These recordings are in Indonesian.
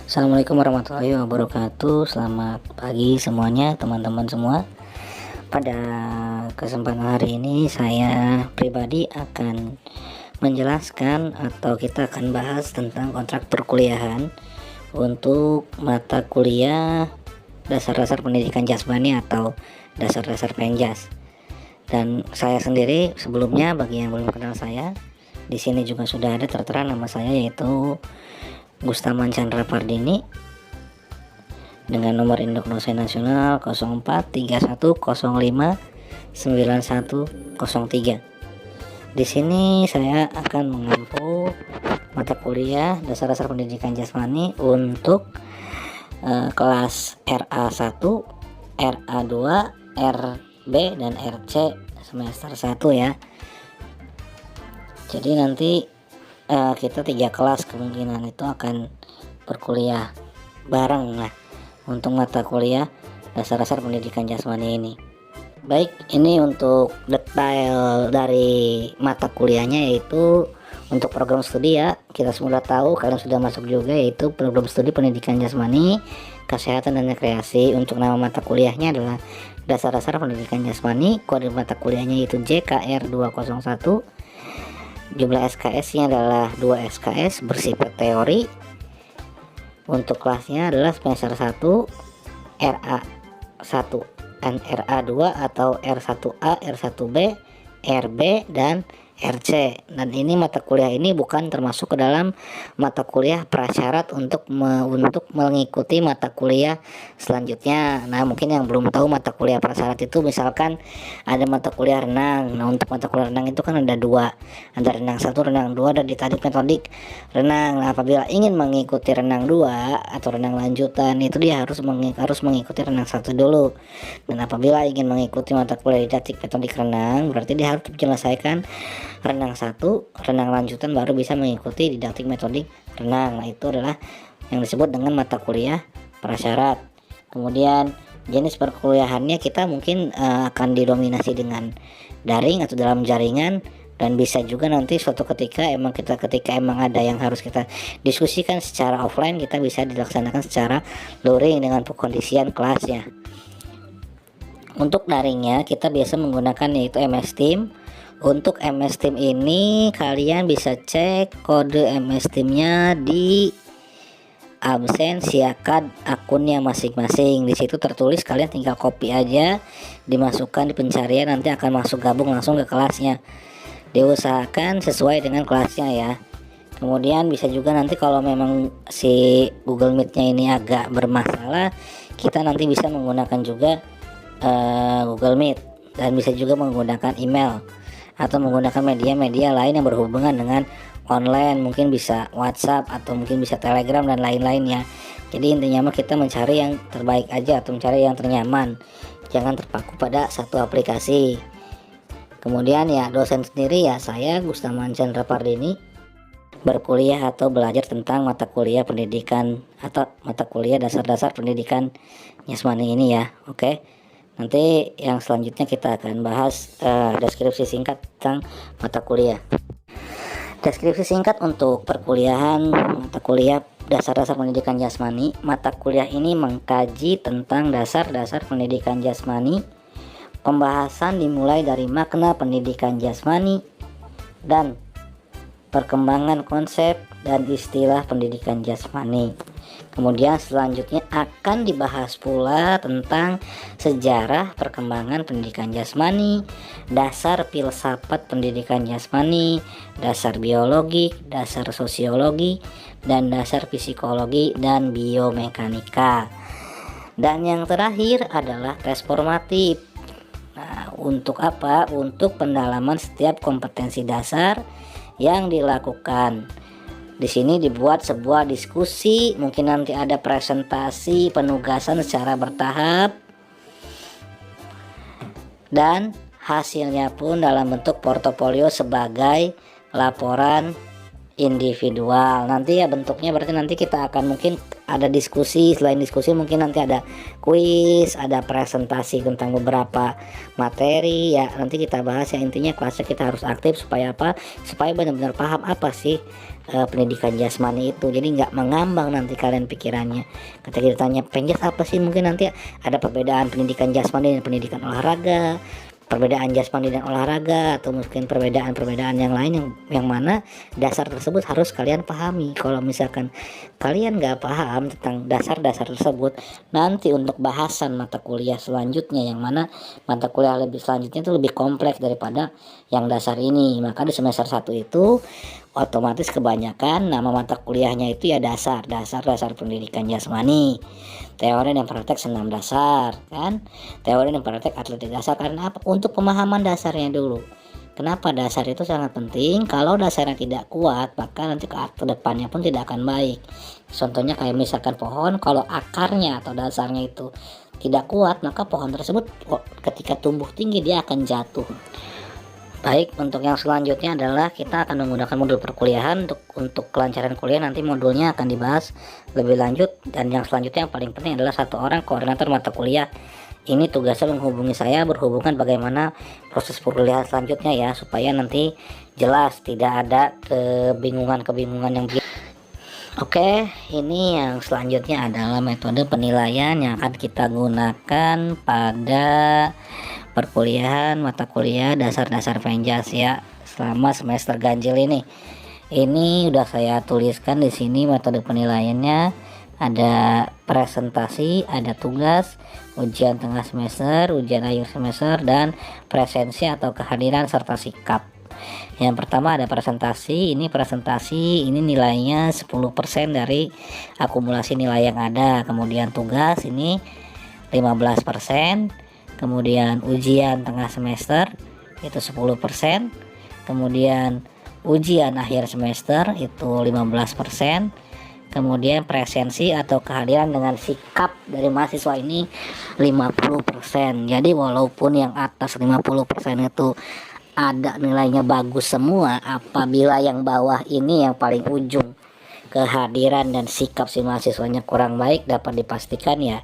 Assalamualaikum warahmatullahi wabarakatuh. Selamat pagi semuanya, teman-teman semua. Pada kesempatan hari ini saya pribadi akan menjelaskan atau kita akan bahas tentang kontrak perkuliahan untuk mata kuliah dasar-dasar pendidikan jasmani atau dasar-dasar penjas. Dan saya sendiri sebelumnya, bagi yang belum kenal saya, di sini juga sudah ada tertera nama saya, yaitu Gustaman Chandra Pardini, dengan nomor induk dosen nasional 0431059103. Di sini saya akan mengampu mata kuliah dasar-dasar pendidikan jasmani untuk kelas RA1, RA2, RB dan RC semester 1 ya. Jadi nanti kita 3 kelas kemungkinan itu akan berkuliah bareng lah untuk mata kuliah dasar-dasar pendidikan jasmani ini. Baik, ini untuk detail dari mata kuliahnya, yaitu untuk program studi ya, kita sudah tahu, kalian sudah masuk juga, yaitu program studi pendidikan jasmani, kesehatan dan rekreasi. Untuk nama mata kuliahnya adalah dasar-dasar pendidikan jasmani, kode mata kuliahnya yaitu JKR 201. Jumlah SKS-nya adalah 2 SKS bersifat teori. Untuk kelasnya adalah semester 1 RA1 dan RA2 atau R1A, R1B, RB dan RC. Dan ini mata kuliah ini bukan termasuk ke dalam mata kuliah prasyarat untuk mengikuti mata kuliah selanjutnya. Nah, mungkin yang belum tahu mata kuliah prasyarat itu, misalkan ada mata kuliah renang. Nah, untuk mata kuliah renang itu kan ada dua, ada renang 1, renang 2, dan ditarik metodik renang. Nah, apabila ingin mengikuti renang 2 atau renang lanjutan, itu dia harus mengikuti renang 1 dulu. Dan apabila ingin mengikuti mata kuliah didaktik metodik renang, berarti dia harus menyelesaikan renang 1, renang lanjutan, baru bisa mengikuti didaktik metodik renang. Nah, itu adalah yang disebut dengan mata kuliah prasyarat. Kemudian jenis perkuliahannya kita mungkin akan didominasi dengan daring atau dalam jaringan, dan bisa juga nanti suatu ketika emang ada yang harus kita diskusikan secara offline, kita bisa dilaksanakan secara luring dengan pengkondisian kelasnya. Untuk daringnya kita biasa menggunakan yaitu MS Team. Untuk MS Team ini kalian bisa cek kode MS Teamnya di absen siakat akunnya masing-masing. Di situ tertulis, kalian tinggal copy aja, dimasukkan di pencarian, nanti akan masuk gabung langsung ke kelasnya. Diusahakan sesuai dengan kelasnya ya. Kemudian bisa juga nanti kalau memang si Google Meet-nya ini agak bermasalah, kita nanti bisa menggunakan juga Google Meet, dan bisa juga menggunakan email atau menggunakan media-media lain yang berhubungan dengan online, mungkin bisa WhatsApp atau mungkin bisa Telegram dan lain-lain ya. Jadi intinya mah kita mencari yang terbaik aja atau mencari yang ternyaman, jangan terpaku pada satu aplikasi. Kemudian ya dosen sendiri ya, saya Gustaman Chandra Pardini, berkuliah atau belajar tentang mata kuliah pendidikan atau mata kuliah dasar-dasar pendidikan jasmani ini ya. Oke. Nanti yang selanjutnya kita akan bahas deskripsi singkat tentang mata kuliah. Deskripsi singkat untuk perkuliahan mata kuliah dasar-dasar pendidikan jasmani. Mata kuliah ini mengkaji tentang dasar-dasar pendidikan jasmani. Pembahasan dimulai dari makna pendidikan jasmani dan perkembangan konsep dan istilah pendidikan jasmani. Kemudian selanjutnya akan dibahas pula tentang sejarah perkembangan pendidikan jasmani, dasar filsafat pendidikan jasmani, dasar biologi, dasar sosiologi, dan dasar psikologi dan biomekanika. Dan yang terakhir adalah tes formatif. Nah, untuk apa? Untuk pendalaman setiap kompetensi dasar yang dilakukan. Di sini dibuat sebuah diskusi, mungkin nanti ada presentasi, penugasan secara bertahap, dan hasilnya pun dalam bentuk portofolio sebagai laporan individual. Nanti ya bentuknya berarti nanti kita akan mungkin ada diskusi, selain diskusi mungkin nanti ada kuis, ada presentasi tentang beberapa materi ya, nanti kita bahas ya. Intinya kelasnya kita harus aktif supaya apa, supaya benar-benar paham apa sih pendidikan jasmani itu, jadi nggak mengambang nanti kalian pikirannya ketika ditanya penjas apa sih. Mungkin nanti ada perbedaan pendidikan jasmani dan pendidikan olahraga, perbedaan jasmani dan olahraga, atau mungkin perbedaan-perbedaan yang lain yang mana dasar tersebut harus kalian pahami. Kalau misalkan kalian nggak paham tentang dasar-dasar tersebut, nanti untuk bahasan mata kuliah selanjutnya, yang mana mata kuliah lebih selanjutnya itu lebih kompleks daripada yang dasar ini. Maka di semester 1 itu otomatis kebanyakan nama mata kuliahnya itu ya dasar pendidikan jasmani, teori dan praktek senam dasar kan, teori dan praktek atletik dasar. Karena apa? Untuk pemahaman dasarnya dulu. Kenapa dasar itu sangat penting? Kalau dasarnya tidak kuat, maka nanti ke depannya pun tidak akan baik. Contohnya kayak misalkan pohon, kalau akarnya atau dasarnya itu tidak kuat, maka pohon tersebut ketika tumbuh tinggi dia akan jatuh. Baik, untuk yang selanjutnya adalah kita akan menggunakan modul perkuliahan. Untuk kelancaran kuliah nanti modulnya akan dibahas lebih lanjut. Dan yang selanjutnya yang paling penting adalah 1 orang koordinator mata kuliah. Ini tugasnya menghubungi saya berhubungan bagaimana proses perkuliahan selanjutnya ya, supaya nanti jelas, tidak ada kebingungan yang begini. Oke, ini yang selanjutnya adalah metode penilaian yang akan kita gunakan pada perkuliahan mata kuliah dasar-dasar Penjas ya, selama semester ganjil ini. Ini udah saya tuliskan di sini metode penilaiannya. Ada presentasi, ada tugas, ujian tengah semester, ujian akhir semester, dan presensi atau kehadiran serta sikap. Yang pertama ada presentasi. Ini nilainya 10% dari akumulasi nilai yang ada. Kemudian tugas ini 15%. Kemudian ujian tengah semester itu 10%. Kemudian ujian akhir semester itu 15%. Kemudian presensi atau kehadiran dengan sikap dari mahasiswa ini 50%. Jadi walaupun yang atas 50% itu ada nilainya bagus semua, apabila yang bawah ini yang paling ujung kehadiran dan sikap si mahasiswanya kurang baik, dapat dipastikan ya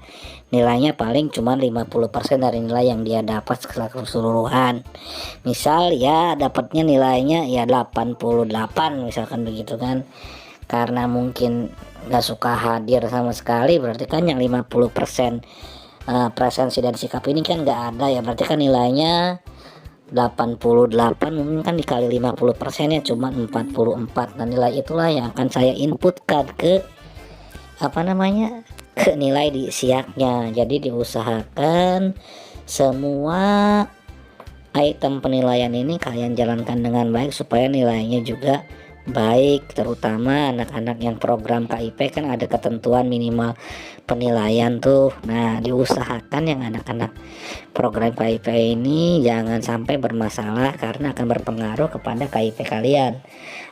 nilainya paling cuma 50% dari nilai yang dia dapat secara keseluruhan. Misal ya dapatnya nilainya ya 88 misalkan begitu kan, karena mungkin gak suka hadir sama sekali, berarti kan yang 50% presensi dan sikap ini kan gak ada ya, berarti kan nilainya 88, mungkin kan dikali 50% ya cuma 44. Dan nilai itulah yang akan saya inputkan ke ke nilai di siaknya. Jadi diusahakan semua item penilaian ini kalian jalankan dengan baik supaya nilainya juga baik, terutama anak-anak yang program KIP kan ada ketentuan minimal penilaian tuh. Nah diusahakan yang anak-anak program KIP ini jangan sampai bermasalah, karena akan berpengaruh kepada KIP kalian.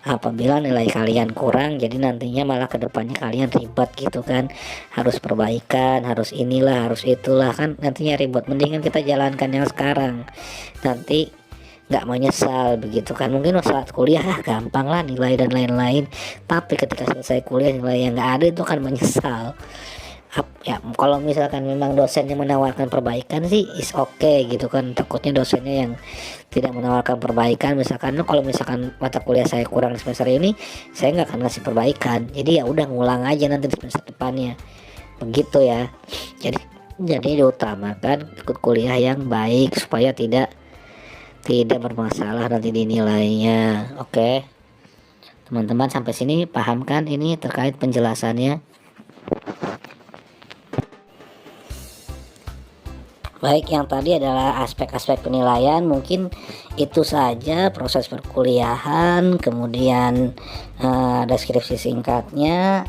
Apabila nilai kalian kurang, jadi nantinya malah kedepannya kalian ribet gitu kan, harus perbaikan, harus inilah, harus itulah, kan nantinya ribet. Mendingan kita jalankan yang sekarang, nanti nggak menyesal begitu kan. Mungkin saat kuliah gampang lah nilai dan lain-lain, tapi ketika selesai kuliah nilai yang nggak ada itu kan menyesal ya. Kalau misalkan memang dosennya menawarkan perbaikan sih is okay gitu kan, takutnya dosennya yang tidak menawarkan perbaikan. Misalkan kalau misalkan mata kuliah saya kurang di semester ini, saya nggak akan ngasih perbaikan, jadi ya udah ngulang aja nanti di semester depannya begitu ya. Jadi diutamakan ikut kuliah yang baik supaya tidak bermasalah nanti di nilainya. Oke teman-teman, sampai sini paham kan ini terkait penjelasannya? Baik, yang tadi adalah aspek-aspek penilaian. Mungkin itu saja proses perkuliahan, kemudian deskripsi singkatnya,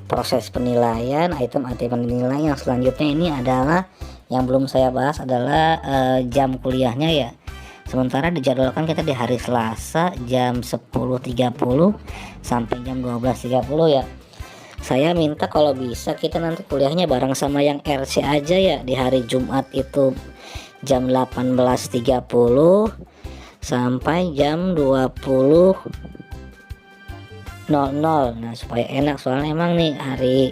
proses penilaian, item-item penilaian. Yang selanjutnya ini adalah yang belum saya bahas adalah jam kuliahnya ya. Sementara dijadwalkan kita di hari Selasa jam 10.30 sampai jam 12.30 ya. Saya minta kalau bisa kita nanti kuliahnya bareng sama yang RC aja ya, di hari Jumat itu jam 18.30 sampai jam 20 Nah supaya enak, soalnya emang nih hari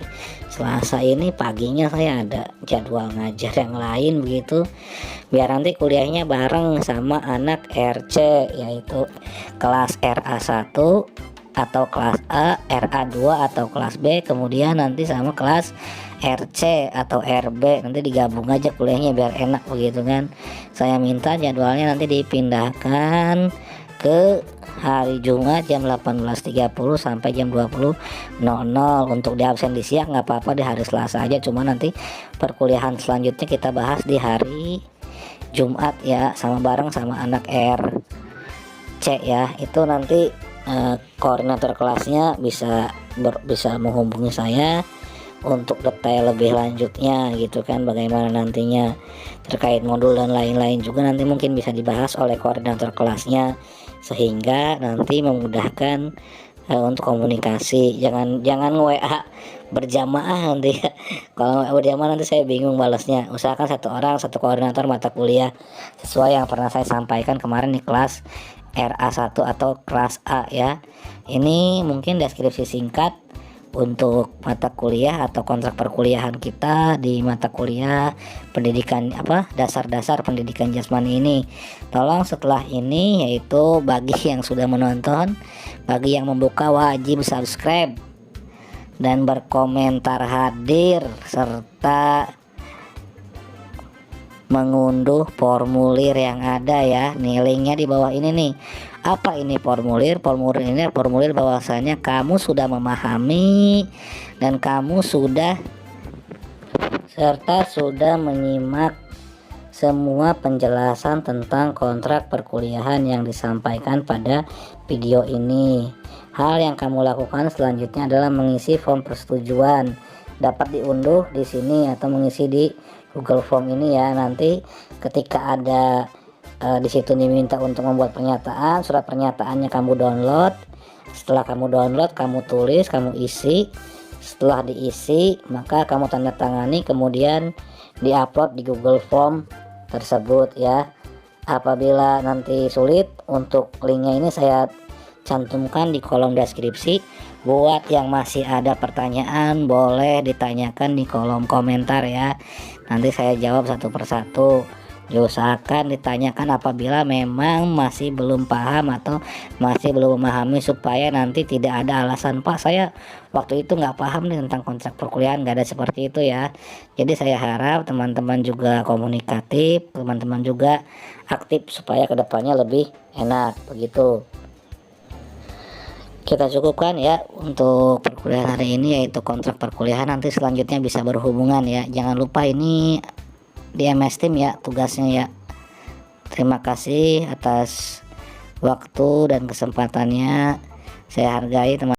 Selasa ini paginya saya ada jadwal ngajar yang lain begitu, biar nanti kuliahnya bareng sama anak RC, yaitu kelas RA1 atau kelas A, RA2 atau kelas B, kemudian nanti sama kelas RC atau RB, nanti digabung aja kuliahnya biar enak begitu kan. Saya minta jadwalnya nanti dipindahkan ke hari Jumat jam 18.30 sampai jam 20.00. Untuk di absen di siang nggak apa-apa, di hari Selasa aja, cuma nanti perkuliahan selanjutnya kita bahas di hari Jumat ya, sama bareng sama anak RC ya. Itu nanti koordinator kelasnya bisa menghubungi saya untuk detail lebih lanjutnya gitu kan, bagaimana nantinya terkait modul dan lain-lain juga nanti mungkin bisa dibahas oleh koordinator kelasnya, sehingga nanti memudahkan untuk komunikasi. Jangan WA berjamaah nanti ya. Kalau WA berjamaah nanti saya bingung balasnya. Usahakan satu orang satu koordinator mata kuliah sesuai yang pernah saya sampaikan kemarin di kelas RA1 atau kelas A ya. Ini mungkin deskripsi singkat untuk mata kuliah atau kontrak perkuliahan kita di mata kuliah pendidikan dasar-dasar pendidikan jasmani ini. Tolong setelah ini, yaitu bagi yang sudah menonton, bagi yang membuka, wajib subscribe dan berkomentar hadir serta mengunduh formulir yang ada ya. Nih linknya di bawah ini nih. Apa ini formulir? Formulir ini formulir bahwasanya kamu sudah memahami dan kamu sudah menyimak semua penjelasan tentang kontrak perkuliahan yang disampaikan pada video ini. Hal yang kamu lakukan selanjutnya adalah mengisi form persetujuan. Dapat diunduh di sini atau mengisi di Google Form ini ya. Nanti ketika ada di situ diminta untuk membuat pernyataan, surat pernyataannya kamu download. Setelah kamu download, kamu tulis, kamu isi. Setelah diisi, maka kamu tanda tangani, kemudian diupload di Google Form tersebut ya. Apabila nanti sulit, untuk linknya ini saya cantumkan di kolom deskripsi. Buat yang masih ada pertanyaan, boleh ditanyakan di kolom komentar ya. Nanti saya jawab satu persatu. Diusahakan ditanyakan apabila memang masih belum paham atau masih belum memahami, supaya nanti tidak ada alasan, Pak saya waktu itu nggak paham nih tentang kontrak perkuliahan. Nggak ada seperti itu ya. Jadi saya harap teman-teman juga komunikatif, teman-teman juga aktif supaya kedepannya lebih enak begitu. Kita cukupkan ya untuk perkuliahan hari ini, yaitu kontrak perkuliahan. Nanti selanjutnya bisa berhubungan ya. Jangan lupa ini di MS Team ya tugasnya ya. Terima kasih atas waktu dan kesempatannya, saya hargai teman.